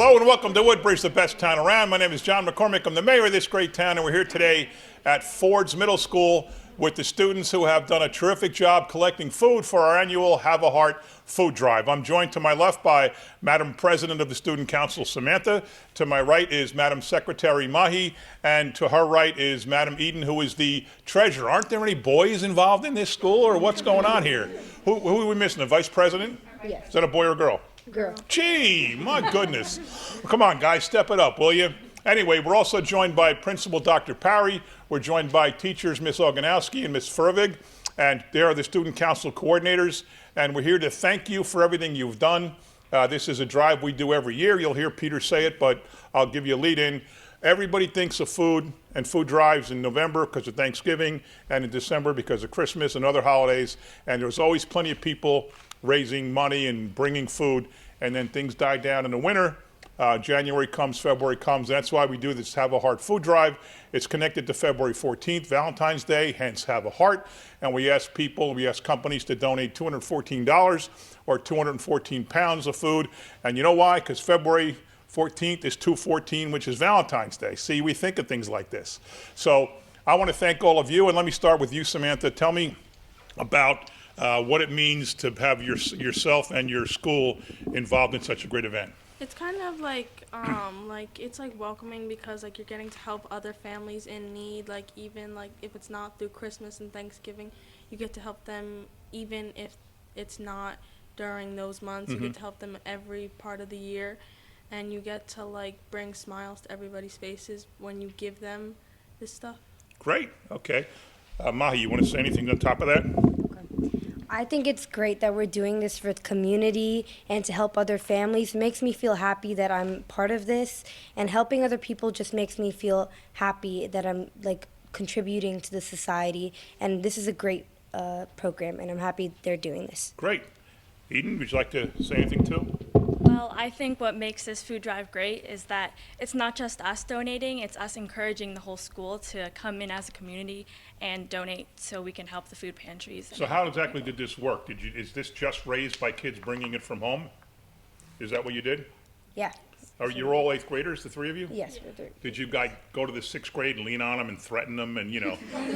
Hello and welcome to Woodbridge, the best town around. My name is John McCormick. I'm the mayor of this great town, and we're here today at Ford's Middle School with the students who have done a terrific job collecting food for our annual Have a Heart food drive. I'm joined to my left by Madam President of the Student Council, Samantha. To my right is Madam Secretary Mahi, and to her right is Madam Eden, who is the treasurer. Aren't there any boys involved in this school, or what's going on here? Who are we missing? The vice president? Yes. Is that a boy or a girl? Girl. Gee, my goodness. Come on, guys, step it up, will you? Anyway, we're also joined by Principal Dr. Parry. We're joined by teachers Ms. Oganowski and Ms. Fervig, and they are the Student Council coordinators. And we're here to thank you for everything you've done. This is a drive we do every year. You'll hear Peter say it, but I'll give you a lead in. Everybody thinks of food and food drives in November because of Thanksgiving, and in December because of Christmas and other holidays. And there's always plenty of people raising money and bringing food, and then things die down in the winter. January comes, February comes. That's why we do this Have a Heart food drive. It's connected to February 14th, Valentine's Day, hence Have a Heart. And we ask companies to donate $214 or 214 pounds of food. And you know why? Because February 14th is 214, which is Valentine's Day. See, we think of things like this. So I want to thank all of you, and let me start with you, Samantha. Tell me about what it means to have yourself and your school involved in such a great event. It's kind of it's like welcoming because like you're getting to help other families in need. Like even like if it's not through Christmas and Thanksgiving, you get to help them even if it's not during those months. You get to help them every part of the year, and you get to like bring smiles to everybody's faces when you give them this stuff. Great. Okay. Mahi, you want to say anything on top of that? I think it's great that we're doing this for the community and to help other families. It makes me feel happy that I'm part of this, and helping other people just makes me feel happy that I'm like contributing to the society. And this is a great program, and I'm happy they're doing this. Great. Eden, would you like to say anything too? Well, I think what makes this food drive great is that it's not just us donating, it's us encouraging the whole school to come in as a community and donate so we can help the food pantries. So how exactly did this work? Is this just raised by kids bringing it from home? Is that what you did? Yeah. Are you all 8th graders, the three of you? Yes, we're doing. Did you guys go to the 6th grade and lean on them and threaten them and,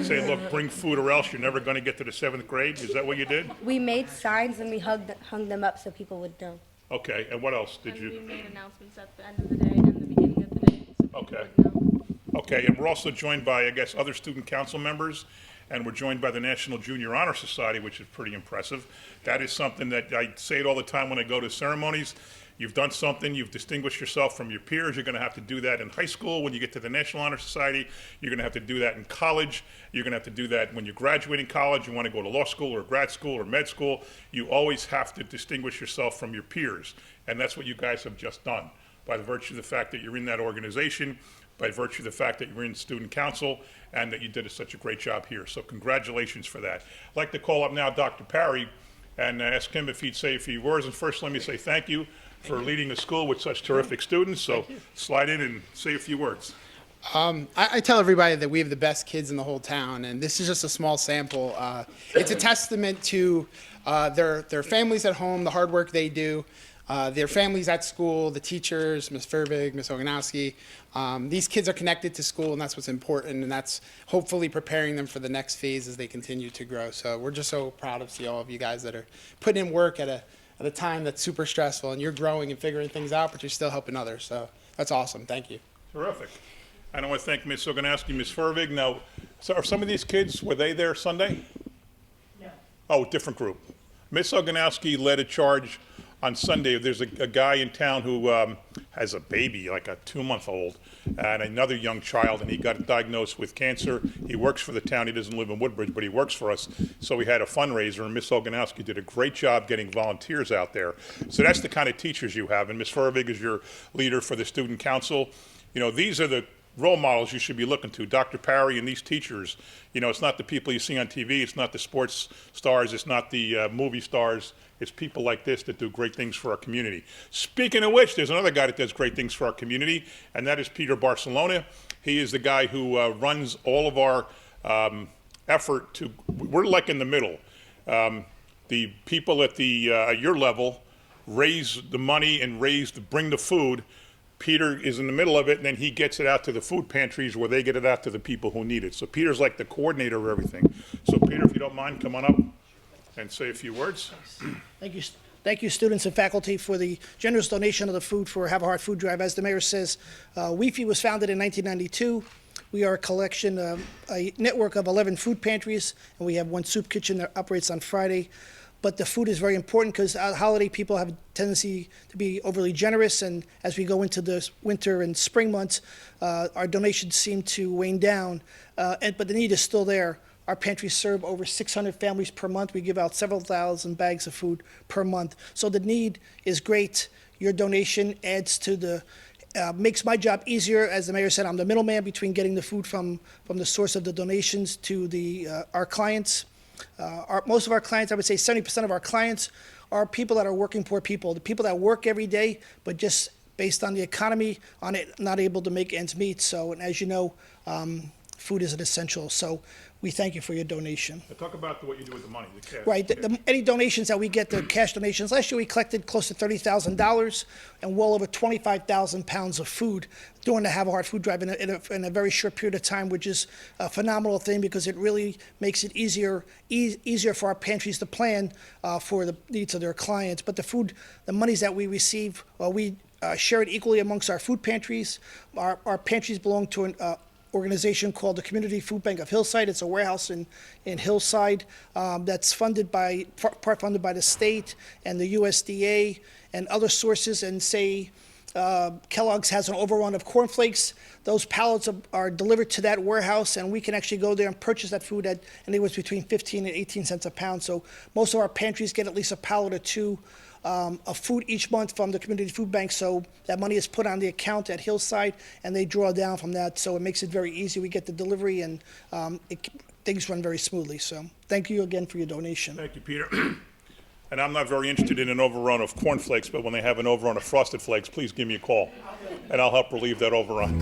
say, look, bring food or else you're never going to get to the 7th grade? Is that what you did? We made signs and we hung them up so people would know. Okay, and what else did And you? we made announcements at the end of the day and the beginning of the day. So people Okay. would know. Okay, and we're also joined by, I guess, other student council members, and we're joined by the National Junior Honor Society, which is pretty impressive. That is something that I say it all the time when I go to ceremonies. You've done something, you've distinguished yourself from your peers. You're going to have to do that in high school when you get to the National Honor Society. You're going to have to do that in college. You're going to have to do that when you're graduating college. You want to go to law school or grad school or med school. You always have to distinguish yourself from your peers. And that's what you guys have just done by the virtue of the fact that you're in that organization, by virtue of the fact that you're in student council, and that you did such a great job here. So congratulations for that. I'd like to call up now Dr. Parry and ask him if he'd say a few words. And first, let me say thank you for leading the school with such terrific students. So slide in and say a few words. I tell everybody that we have the best kids in the whole town, and this is just a small sample. It's a testament to their families at home, the hard work they do, their families at school, the teachers, Ms. Fervig, Ms. Oganowski. These kids are connected to school, and that's what's important, and that's hopefully preparing them for the next phase as they continue to grow. So we're just so proud to see all of you guys that are putting in work at a time that's super stressful, and you're growing and figuring things out, but you're still helping others. So that's awesome. Thank you. Terrific. And I want to thank Ms. Oganowski, Ms. Fervig. Now, so are some of these kids, were they there Sunday? Yeah. Oh, different group. Ms. Oganowski led a charge on Sunday. There's a guy in town who has a baby, like a 2-month-old, and another young child, and he got diagnosed with cancer. He works for the town. He doesn't live in Woodbridge, but he works for us. So we had a fundraiser, and Ms. Oganowski did a great job getting volunteers out there. So that's the kind of teachers you have. And Ms. Fervig is your leader for the student council. These are the role models you should be looking to. Dr. Parry and these teachers, it's not the people you see on TV, it's not the sports stars, it's not the movie stars, it's people like this that do great things for our community. Speaking of which, there's another guy that does great things for our community, and that is Peter Barcelona. He is the guy who runs all of our effort to, we're like in the middle. The people at your level raise the money and bring the food Peter is in the middle of it, and then he gets it out to the food pantries where they get it out to the people who need it. So Peter's like the coordinator of everything. So Peter, if you don't mind, come on up and say a few words. Thank you, students and faculty, for the generous donation of the food for Have a Heart Food Drive. As the mayor says, WIFI was founded in 1992. We are a collection, a network of 11 food pantries, and we have one soup kitchen that operates on Friday. But the food is very important because holiday people have a tendency to be overly generous, and as we go into the winter and spring months, our donations seem to wane down, but the need is still there. Our pantries serve over 600 families per month. We give out several thousand bags of food per month. So the need is great. Your donation adds to the, makes my job easier. As the mayor said, I'm the middleman between getting the food from the source of the donations to our clients. Most of our clients, I would say 70% of our clients, are people that are working poor people, the people that work every day, but just based on the economy, on it, not able to make ends meet. So, and as you know, food is an essential. So we thank you for your donation. Talk about what you do with the money, the cash. Right. Any donations that we get, the cash donations. Last year we collected close to $30,000 and well over 25,000 pounds of food during the Have a Heart Food Drive in a very short period of time, which is a phenomenal thing because it really makes it easier for our pantries to plan for the needs of their clients. But the food, the monies that we receive, we share it equally amongst our food pantries. Our pantries belong to an organization called the Community Food Bank of Hillside. It's a warehouse in Hillside that's part funded by the state and the USDA and other sources. And say Kellogg's has an overrun of cornflakes. Those pallets are delivered to that warehouse, and we can actually go there and purchase that food at anywhere between 15 and 18 cents a pound. So most of our pantries get at least a pallet or two of food each month from the Community Food Bank. So that money is put on the account at Hillside, and they draw down from that. So it makes it very easy. We get the delivery, and things run very smoothly. So thank you again for your donation. Thank you, Peter. And I'm not very interested in an overrun of cornflakes, but when they have an overrun of Frosted Flakes, please give me a call, and I'll help relieve that overrun.